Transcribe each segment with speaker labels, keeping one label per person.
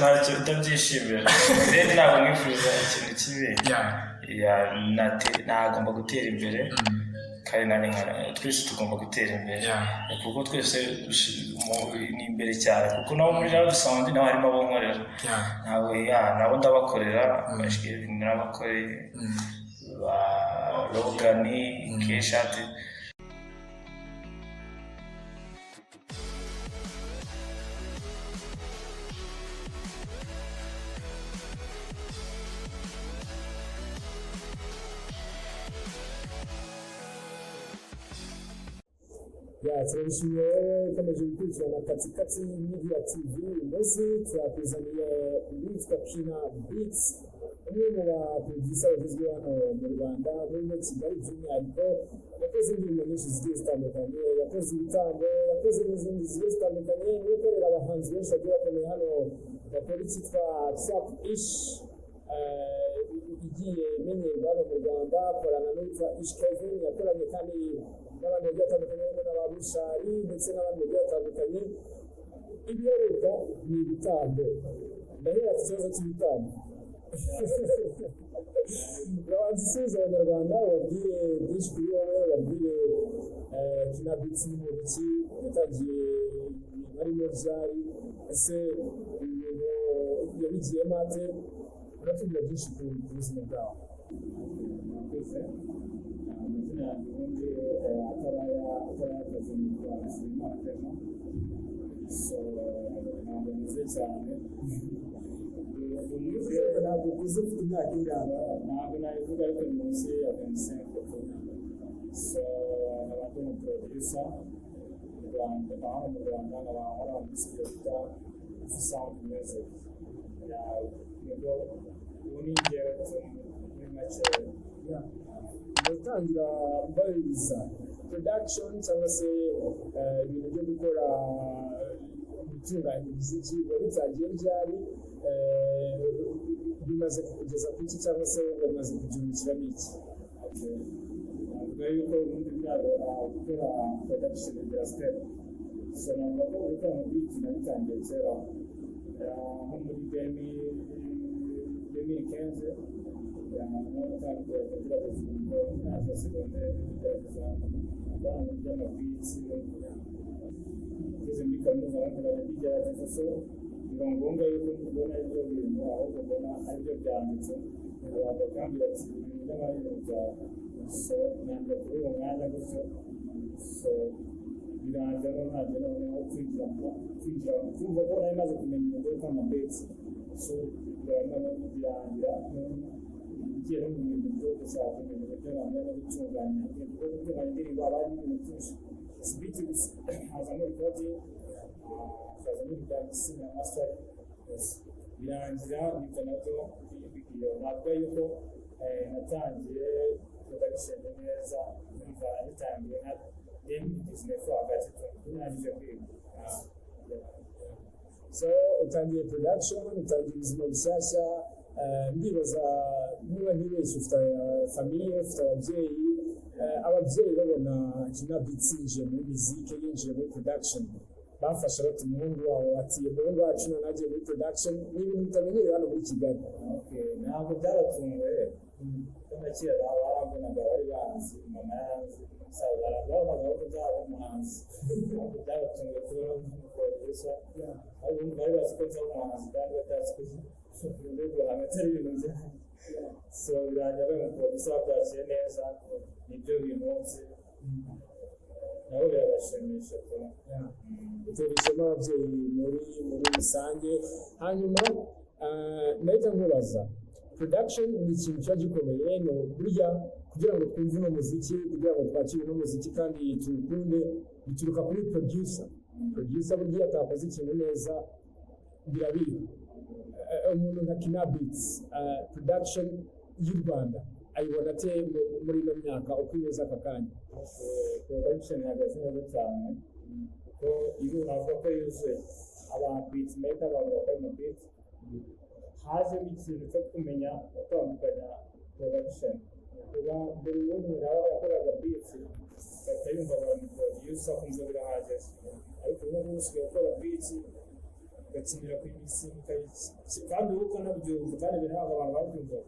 Speaker 1: ntacyo utabyishimira rero ntabwo nkifuriza ikintu kibi nagomba gutera imbere kandi nanjye twese tugomba gutera imbere kuko twese ni imbere cyane kuko nabo muri radiyo sound naho harimo abo nkorera nabo ndabakorera n'abakoreye ba Logani Keshati
Speaker 2: turabishimiye ukomeje gukurikirana Katsikatsi Media TV. Umunsi turakuzaniye uwitwa Kina Beats, umwe mu baproducer bagezwe hano mu Rwanda muri Kigali by'umwihariko. Yakoze indirimbo nyinshi zigiye zitandukanye, yakoze ibitambo, yakoze n'izindi zigiye zitandukanye, gukorera abahanzi benshi bagiye bakomeye hano bakora icyitwa Trap Ish igiye imenyerwa hano mu Rwanda. Akorana n'uwitwa Ish Kevin, yakoranye kandi n'abandi bagiye batandukanye harimo n'ababushari ndetse n'abandi bagiye batandukanye. Ibiheruka ni ibitambo. Ndahera ku kibazo cy'ibitambo. Urabanza usubiza abanyarwanda wabwire byinshi kuri wowe, wabwire Kina Beats ni muntu ki, yatangiye harimo ryari, ese ibintu yabigiyemo ate, uratubwira byinshi ku buzima bwawe.
Speaker 3: Amazina yanjye ubundi atarayakazi mu Rwanda Imana so ntabwo meze cyane
Speaker 2: ntabwo ukuze ufite imyaka ingana,
Speaker 3: ntabwo nabivuga ariko ni munsi ya 25 so nkaba ndi umuproducer mu Rwanda, aho mu Rwanda nkaba nkora muri studio bita Sound Music nibwo ubu ni njyewe muri make
Speaker 2: gutangira mbaririza production cyangwa se ibintu byo gukora gutunganya umuziki wabitangiye ryari, bimaze kugeza ku iki cyangwa se bimaze kubyungukira n'iki?
Speaker 3: navuga yuko ubundi byaba gukora production bya step, so navuga ko gukora mu beat nabitangiye kera nko muri 2015 natangiye kugerageza ibintu ntaza secondaire kugerageza abana mu by'amabitsi ngeze muri kaminuza nkajya mbigerageza, so biba ngombwa yuko mbona ibyo bintu ahubwo mbona aribyo byanditse abantu bakambwira ati ibintu by'amahirwe byawe, so nanjye kuri uwo mwanya gutyo, so birangira ntangiye noneho kwinjira kumva ko nari maze kumenya ibintu by'amabitsi, so birangira igiye no mu bintu byo gushaka ibintu byo namenya no gutunganya indirimbo haba harimo ibintu byinshi sibiti hazamo recording hazamo ibya mixing na master, birangira nibyo nabyo bigiye navuga yuko natangiye production neza numva natangiye nka 2019 hagati turangije kwiga.
Speaker 2: So utangiye production, utangiye ubuzima bushyashya. Ndibaza niba ntibeshye ufite famiye, ufite ababyeyi babona Kina Beats yinjiye muri muzike, yinjiye muri production, bafasha bati umuhungu wawe ati umuhungu wacu nagiye muri production, ni ibintu bitamenyereye hano muri Kigali.
Speaker 3: Ntabwo byabatunguye kuko kera barabonaga bari bazi, mama yaranzi, musaza barabonaga ko byaba umuhanzi, ntabwo byabatunguye kubona umuproducer ahubwo bari bazi ko byaba umuhanzi kandi batazi ko urwego amatari ibintu byawe, so birangira bari umuproducer bakwakiye neza, nibyo bimunsi nabo birabashimisha kubona
Speaker 2: uterejemo ababyeyi muri rusange. Hanyuma nahita nkubaza, production ni ikintu kiba gikomeye, no burya kugira ngo twumve uno muziki, kugira ngo twakire uno muziki kandi tuwukunde, bituruka kuri producer burya atakoze ikintu neza birabiri. Umuntu nka Kina Beats production y'u Rwanda ayibona ate muri ino myaka uko imeze aka kanya?
Speaker 3: Production ihagaze neza cyane ko iyo navuga ko yuzuye abantu beatmaker abantu bakora mu beat, hazemo ikintu cyo kumenya gutandukanya production. Kuba mbere y'umuntu nawe yakoraga beats agahita yumva abantu producer akumva birahagije, ariko ubu ngubu usigaye ukora beats ugakinira ku isi kandi uba ukanabyumva kandi ibyo ntabwo abantu babyumva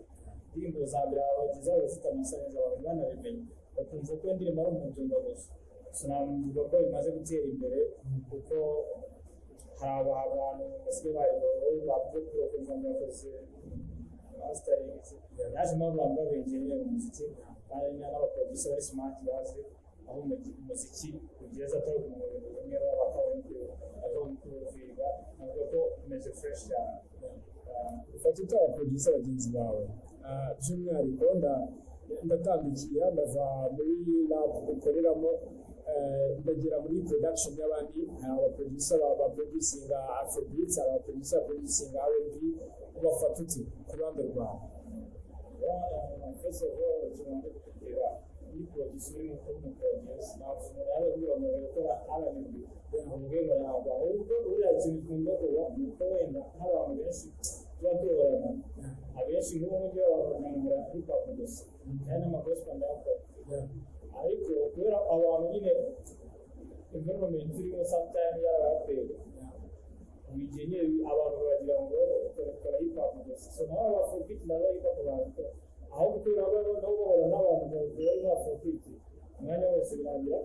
Speaker 3: indirimbo za mbere abagize zifite amasa neza abantu banabimenya bakumva ko indirimbo ari umubyumva gusa sinavuga ko bimaze gutera imbere kuko hari abantu basigaye bavuga ko bakumva ngo bakoze mastering yajemo abantu b'abenjeniyeri mu muziki kandi n'abaproducer bari smart bazi aho umuziki ugeze atari umuntu umwe bakawuviga navuga ko umeze fresh cyane
Speaker 2: ufata icyo abaproducer bagenzi bawe by'umwihariko ndatambikira ndava muri lab ukoreramo ndagera muri production y'abandi hari abaproducer baproducinga afrobeats hari abaproducer baproducinga R&B ubafata uti ku ruhande rwawe
Speaker 3: first of all tunaanza kufikiria ni producer ni producer na tunaanza kuwa mwenyewe R&B ngoma yabo ahubwo urakinkumva ko wenda abantu benshi batorana abenshi nk'umujyi w'abanyamura hip hop gusa kandi amagospel ndako ariko kubera abantu nyine environment irimo sometimes y'abaraperi wigenye abantu bagira ngo bakora hip hop gusa so nawe bafite na hip hop abantu aho kubera abo nabo n'abantu bari bafite umwanya wose birangira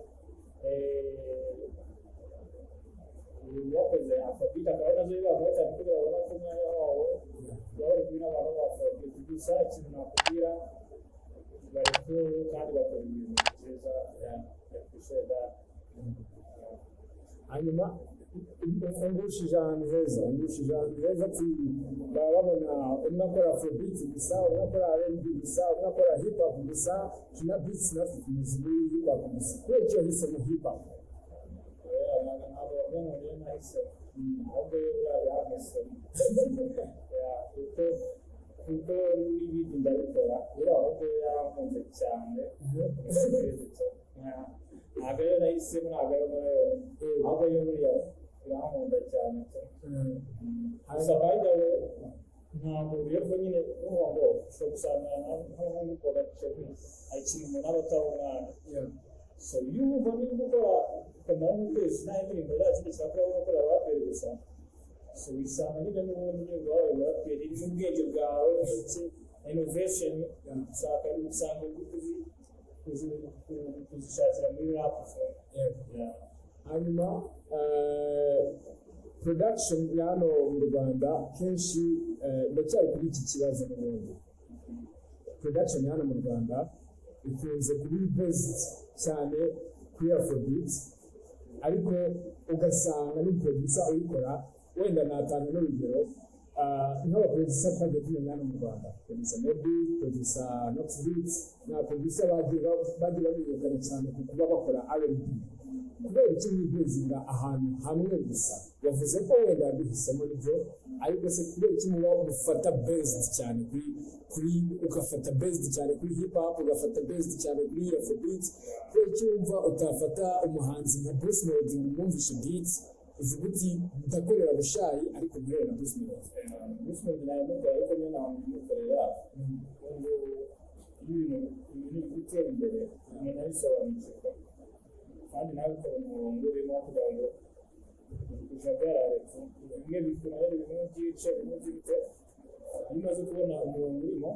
Speaker 3: wakoze afabita kandi nazo bavuga ko babona ko umwanya wabo bari kubina abantu bafite gusa ikintu nakubwira bari ko kandi bakora ibintu byiza yakusheda hanyuma ungushije ahantu heza ati babona umwe akora afrobeat gusa umwe akora R&B gusa umwe akora hip hop gusa kina beats na muziki hip hop gusa kubera icyo yahisemo hip hop kuko n'ibindi ndabikora rero ahubwo yarankunze cyane ntabwo rero nahisemo ntabwo rero ahubwo yo buriya yankunda cyane gusa by the way ntabwo rero nyine n'uvuga ngo ushobora gusanga nk'umukobwa ari ikintu umuntu aba atabona so iyo wumva niba ukora ukamara nk'ukwezi nta indirimbo yakindi cyakora gukora abaraperi gusa so wisanga nyine n'ubundi nyine wabaye umuraperi n'ubwenge bwawe ndetse na innovation usanga kuzishakira muri rap
Speaker 2: hanyuma production ya hano mu Rwanda kenshi ndacyari kuri iki kibazo n'ubundi production ya hano mu Rwanda ikunze kuba based cyane kuri afrobeat ariko ugasanga n'umuproducer uyikora wenda natanga n'urugero nk'abaproducer twagiye tumenya hano mu Rwanda producer Meddy producer Noxbeat na producer bagiye bamenyekana cyane ku kuba bakora R&B kubera iki mwibezinga ahantu hamwe gusa yavuze ko wenda yabihisemo nibyo ariko se kubera iki muba mufata based cyane kuri ugafata based cyane kuri hip hop ugafata based cyane kuri afrobeat kubera iki wumva utafata umuhanzi nka Bruce Melody umwumvishe beats uvuga uti ndakorera Bushari ariko guhera Bruce Melody
Speaker 3: nawe mukora ariko niyo ntabwo mukorera ngo ibintu bitera imbere umuntu abisobanukirwa kandi nawe ukora umurongo urimo kugira ngo ujagarare bimwe bituma rero bimwe byice bimwe byite iyo umaze kubona umurongo urimo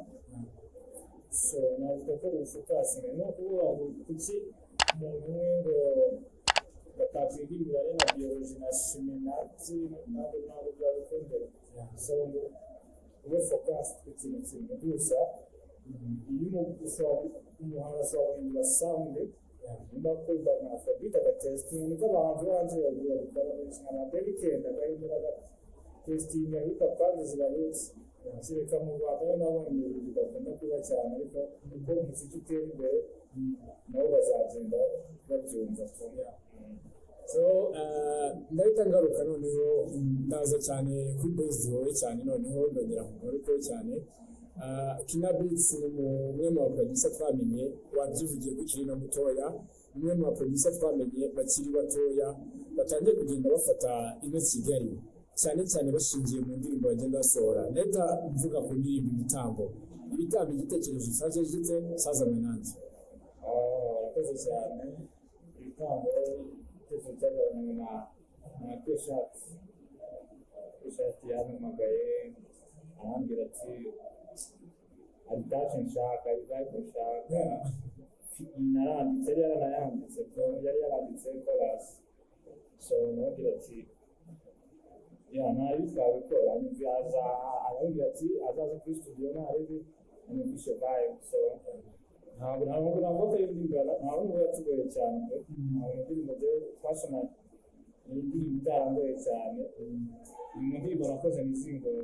Speaker 3: so navuga ko ufukasinga ni ukuvuga ngo kuki umuntu umwe ngo batakwiga imibare na biyoloji na shimi ntabwo byabikundira so ngo ube fokasi ku kintu kimwe gusa iyo umuhanzi ashobora guhindura sawundi nyuma kumva nka afrobeat agatesitinga niko abahanzi banje bagiye gukora benshi nka Baby Kenda agahindura agatesitinga hip hop kandi zirahetse kereka mu Rwanda rero nabonye bigakunda kuba cyane ariko uko umuziki utera imbere nabo bazagenda babyumva
Speaker 2: so ndahita ngaruka noneho ndaza cyane kuri based wowe cyane noneho ndongera kugaruka cyane Kina Beats ni umwe mu baproducer twamenye wabyivugiye ko kiri no mutoya umwe mu baproducer twamenye bakiri batoya batangiye kugenda bafata ino Kigali cyane cyane bashingiye mu ndirimbo bagenda basohora leta mvuga ku ndirimbo ibitambo igitekerezo cyaje gite cyazanye nanjye
Speaker 3: arakoze cyane ibitambo cyose cyazanye na T-shirt Keshati yampamagaye arambwira ati hari tache nshaka hari vibe nshaka naranditse yari yaranayanditse yari yaranditse chorus so nabwira ati nabi twabikora arambwira ati azaza kuri studio narebe amufishe vibe so ntabwo atayindingana ntabwo yatugoye cyane ntabwo indirimbo twasoma indirimbo itarangoye cyane mu ndirimbo nakoze nizingora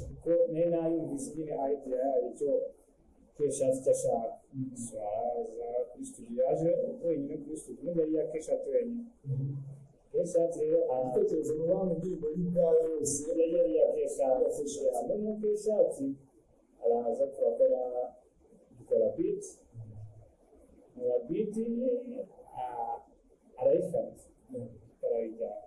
Speaker 3: kuko nayo nayumvise nyine idea yayo icyo Keshati cyashaka so araza kuri studio yaje wenyine kuri studio yari ya Keshati wenyine Keshati rero aratekereza mu bantu ndirimbo y'ubwayo yose yari ya Keshati hamwe na Keshati araza dukora beat arayifata arayijyana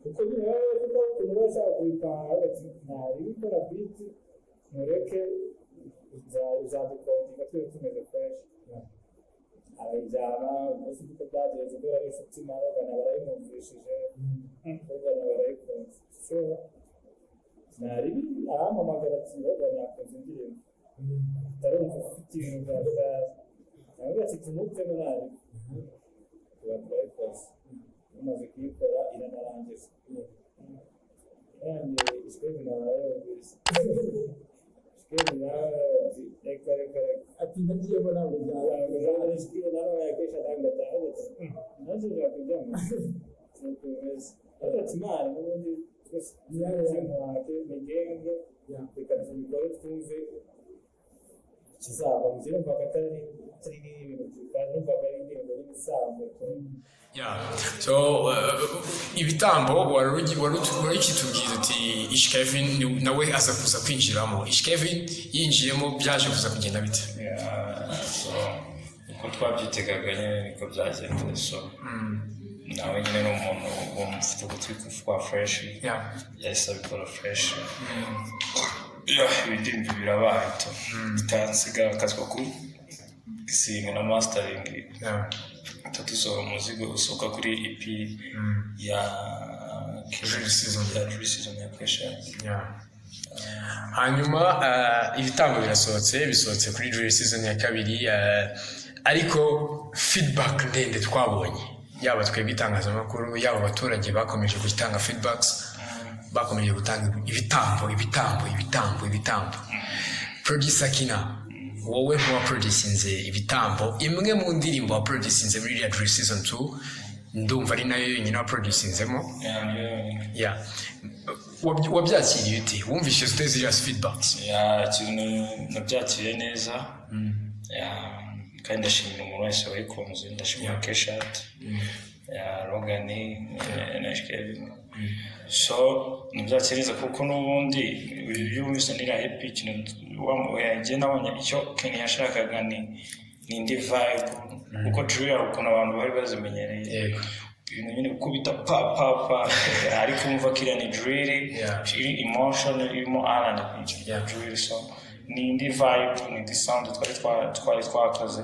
Speaker 3: kuko nyine kuko ukuntu bashaka kuyipanga ati ntabikora beat mureke uzadukodinga twe tumeze fresh arayijyana umunsi kuko byagenze kubera ari inshuti narogana barayimumvishije rogana barayikunze so nari arampamagara ati rogana yakoze indirimbo utarumva ufite ibintu byawe ntabwo ati tumutemo nabi turayikoze umaze kuyikora iranarangiza yanjye ishwezi nabayumvise ishwezi nawe reka ati ndagiyemo ntabwo byarangiza ishwezi nawe yakesha ntabwo atahageze nazo zakujyamo nuko bimeze ariko ati imana n'ubundi twese ntiyarenze migenge reka tubikore twumve kizaba muzire mvuga atari ibintu kandi mvuga ari indirimbo y'imisango
Speaker 4: so ibitambo wari kitubwiza uti Ish Kevin nawe aza kuza kwinjiramo Ish Kevin yinjiyemo byaje kuza kugenda bite
Speaker 1: so uko twabyitegaga nyine niko byagenze so nawe nyine ni umuntu wumva ugutwi kwa fresh yahise abikora fresh ibintu birabaye bitansiga akazwa ku gisinga na mastering tatusohora umuzigo usohoka kuri EP ya season ya Keshati
Speaker 4: hanyuma ibitambo bisohotse kuri Drill season ya kabiri ariko feedback ndende twabonye yaba twebwe itangazamakuru yaba abaturage bakomeje gutanga feedbacks bakomeje gutanga ibitambo producer Kina wowe wa producinze ibitambo imwe mu ndirimbo wa producinze muri Drill season 2 ndumva ari nayo nyine wa producinzemo wabyakiriye uti wumvise ziriya feedbacks
Speaker 1: kintu nabyakiriye neza kandi ndashimira umuntu wese wayikunze ndashimira Keshati Rogani na Ish Kevin so nabyakiriza kuko n'ubundi ibyo wese nira happy kintu wamuye nabonye icyo Ken yashakaga ni indi vibe kuko drill ukuntu abantu bari bazimenyereye ibintu nyine gukubita pa ariko umva kira ni drill iri emotion irimo arana drill so ni indi vibe ni the sound twari twakaze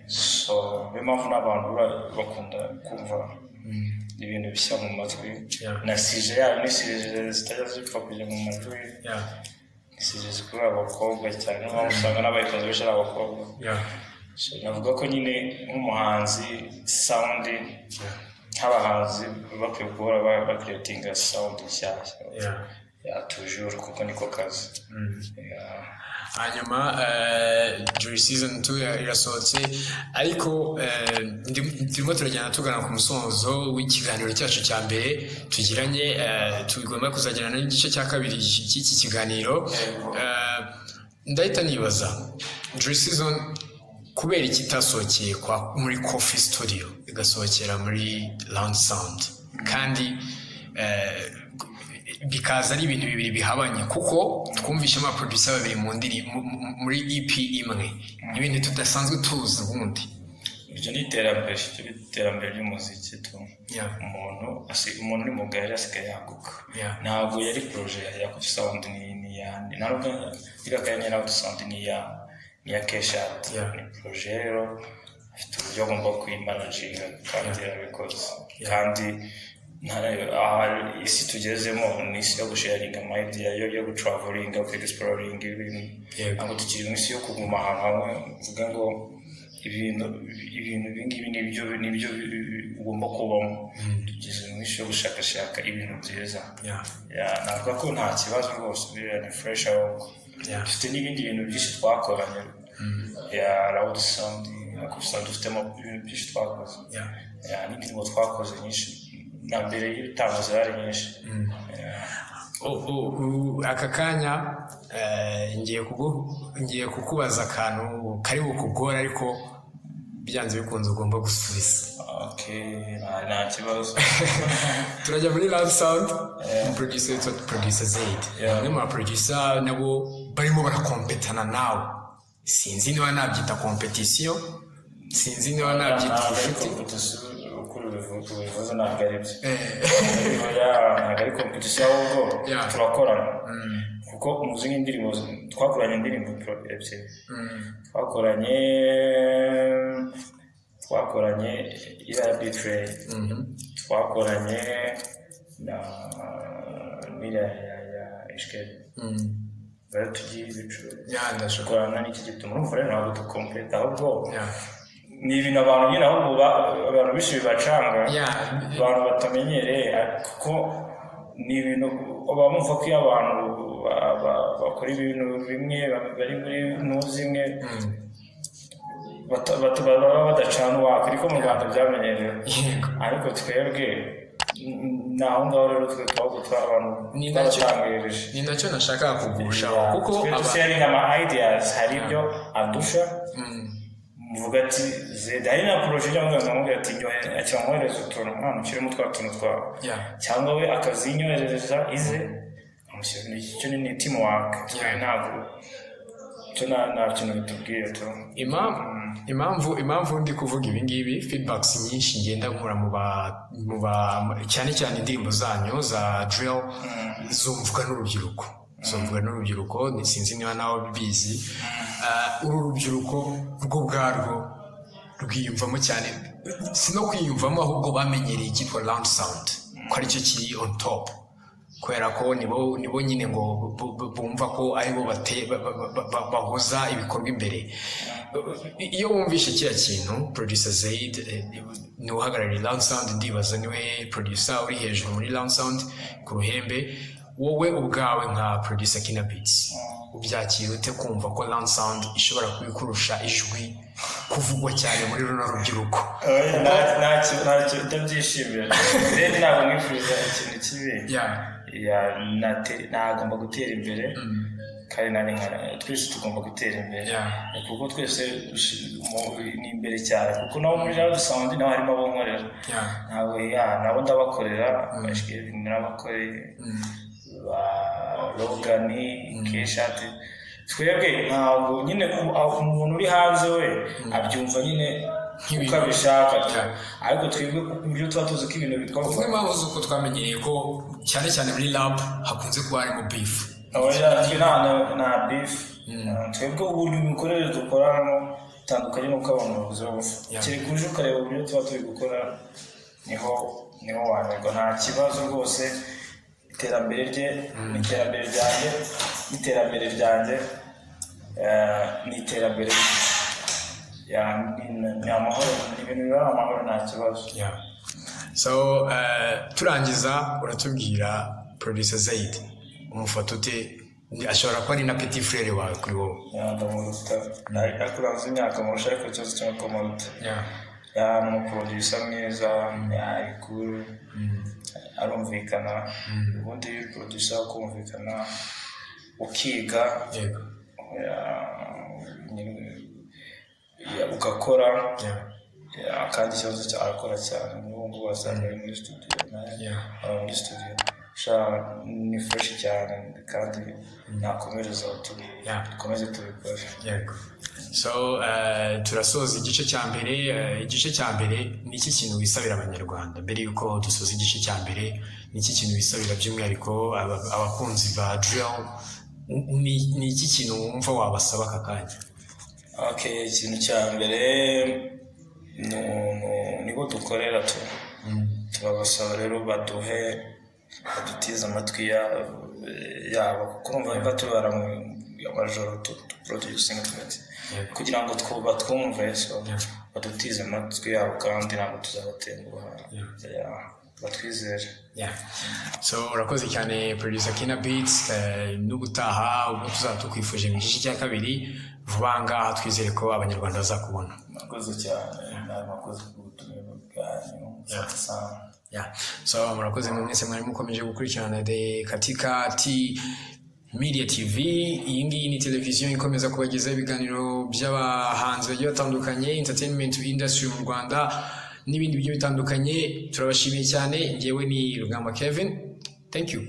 Speaker 1: so bimwe n'abantu bakunda kumva ibintu bishya mu matwi na sije yayo ni sije zitajya zipfa kujya mu matwi sije zikura abakobwa cyane nko usanga n'abayikunze benshi ari abakobwa so navuga ko nyine nk'umuhanzi sound nk'abahanzi bakwiye guhora bakreatinga sound nshyashya toujours kuko niko kazi
Speaker 4: hanyuma Drill season 2 irasohotse ariko turimo turajyana tugana ku musozo w'ikiganiro cyacu cya mbere tugiranye tugomba kuzagirana n'igice cya kabiri cy'iki kiganiro ndahita nibaza Drill season kubera ikitasohokeye muri Coffee Studio igasohokera muri Lounge Sound kandi bikaza ari ibintu bibiri bihabanye kuko twumvishe ama producer babiri muri EP imwe ibintu tudasanzwe tuzi ubundi
Speaker 1: ibyo ni iterambere ry'umuziki umuntu uri mu gare asigaye yaguka ntabwo yari projet ya Coffee Sound ni yandi ntabwo iraganye na Sound ni ya Keshati ni projet rero afite uburyo agomba kuyimanaginga kandi yarabikoze kandi isi tugezemo ni isi yo gusharinga amayidea yo gutravelinga yo kwexploringa ibintu ntabwo tukiri mu isi yo kuguma ahantu hamwe uvuga ngo ibintu ibingibi nibyo ugomba kubamo tugeze mu isi yo gushakashaka ibintu byiza navuga ko nta kibazo rwose ni fresh ahubwo dufite n'ibindi bintu byinshi twakoranye loud sound dufitemo ibintu byinshi twakoze n'indirimbo twakoze nyinshi na mbere y'ibitangazo zari nyinshi
Speaker 4: aka kanya ngiye kukubaza akantu kari bukugora ariko byanze bikunze ugomba gusubiza
Speaker 1: nta kibazo
Speaker 4: turajya muri Loud Sound producer Zaid bamwe mu producer nabo barimo barakompetana nawe sinzi niba nabyita competition sinzi niba nabyita
Speaker 1: ubivuze ntabwo ari byo ntabwo ari competition ahubwo turakorana kuko muzi nk'indirimbo twakoranye indirimbo ebyiri twakoranye iriya Betray twakoranye na miriya ya Ishkeli bari tugiye ibiciro dukorana n'iki gituma urumva rero ntabwo dukompeta ahubwo ni ibintu abantu nyine ahubwo abantu benshi bibacanga abantu batamenyereye kuko ni ibintu bamva ko iyo abantu bakora ibintu bimwe bari muri ntuzi imwe baba badacana uwaka ariko mu Rwanda byamenyerewe ariko twebwe ni aho ngaho rero twe twabutwa abantu twabatangirije
Speaker 4: ni nacyo nashakaga kugushaho kuko
Speaker 1: sharing ama ideas hari ibyo adusha muvuga ati Zed hari na projet cyangwa nkamubwira ati nyohereza utuntu mwana ukirimo twa tuntu twawe cyangwa we akazinyohereza ize amushyira icyo ni teamwork ntabwo nta kintu bitubwiye tu
Speaker 4: impamvu ndi kuvuga ibi ngibi feedbacks nyinshi ngenda nkura cyane cyane indirimbo zanyu za drill zumvwa n'urubyiruko sinzi niba nawe bibizi uru rubyiruko rwo ubwarwo rwiyumvamo cyane si no kwiyumvamo ahubwo bamenyereye icyitwa Loud Sound ko aricyo kiri on top kubera ko nibo nyine ngo bumva ko aribo bahoza ibikorwa imbere iyo wumvishe kiriya kintu producer Zaid niwe uhagarariye Loud Sound ndibaza niwe producer uri hejuru muri Loud Sound ku ruhembe wowe ubwawe nka producer Kina Beats ubyakira ute kumva ko Loud Sound ishobora kubikurusha ijwi kuvugwa cyane muri runo rubyiruko
Speaker 1: ntacyo utabyishimira rero ntabwo mwifuza ikintu kibi ntagomba gutera imbere kandi twese tugomba gutera imbere kuko twese ni imbere cyane kuko nabo muri Loud Sound naho harimo abo nkorera nabo ndabakorera n'abakoreye ba Logani Keshate twebwe ntabwo nyine umuntu uri hanze we abyumva nyine uko abishaka ariko twebwe uburyo tuba tuzi ko ibintu bitwa
Speaker 4: umwe mpamvu z'uko twamenyereye ko cyane cyane muri rap hakunze kuba harimo beef
Speaker 1: nta beef twebwe uburyo imikorere dukoramo bitandukanye n'uko abantu babuze babuze kereka uje ukareba uburyo tuba turi gukora niho wanyurwa nta kibazo rwose iterambere rye n'iterambere ryanjye n'iterambere ryanjye n'iterambere ni amahoro ibintu biba amahoro nta kibazo
Speaker 4: so turangiza uratubwira producer Zaid umufata ute ashobora kuba ari na petit frere wawe kuri wowe
Speaker 1: ndamuruta akuranze imyaka murusha ariko ikibazo cyo kumuruta ni umuproducer mwiza ari cool arumvikana ubundi producer kumvikana ukiga ugakora kandi ikibazo arakora cyane n'ubu ngubu wasanga ari muri studio ni fresh cyane kandi nakomereza dukomeze tubikore
Speaker 4: so turasoza igice cya mbere ni iki kintu wisabira abanyarwanda mbere yuko dusoza igice cya mbere ni iki kintu wisabira by'umwihariko abakunzi ba drill ni iki kintu wumva wabasaba aka kanya
Speaker 1: ikintu cya mbere niho dukorera turabasaba rero badutize amatwi yabo kuko urumva niba tubara mu amajoro producing kugira ngo batwumve so badutize amatwi yabo kandi ntabwo tuzabatenguha batwizere.
Speaker 4: So urakoze cyane producer Kina Beats, n'ubutaha ubwo tuzaba tukwifuje mu gice cya kabiri vuba ngaha, twizere ko abanyarwanda bazakubona.
Speaker 1: Murakoze cyane, murakoze ku butumwa bwanyu.
Speaker 4: So murakoze mwese mwari mukomeje gukurikirana The Katikati Media TV. Iyi ngiyi ni televiziyo ikomeza kubagezaho ibiganiro by'abahanzi bagiye batandukanye, entertainment industry mu Rwanda n'ibindi bigiye bitandukanye. Turabashimiye cyane. Njyewe ni Rugamba Kevin. Thank you.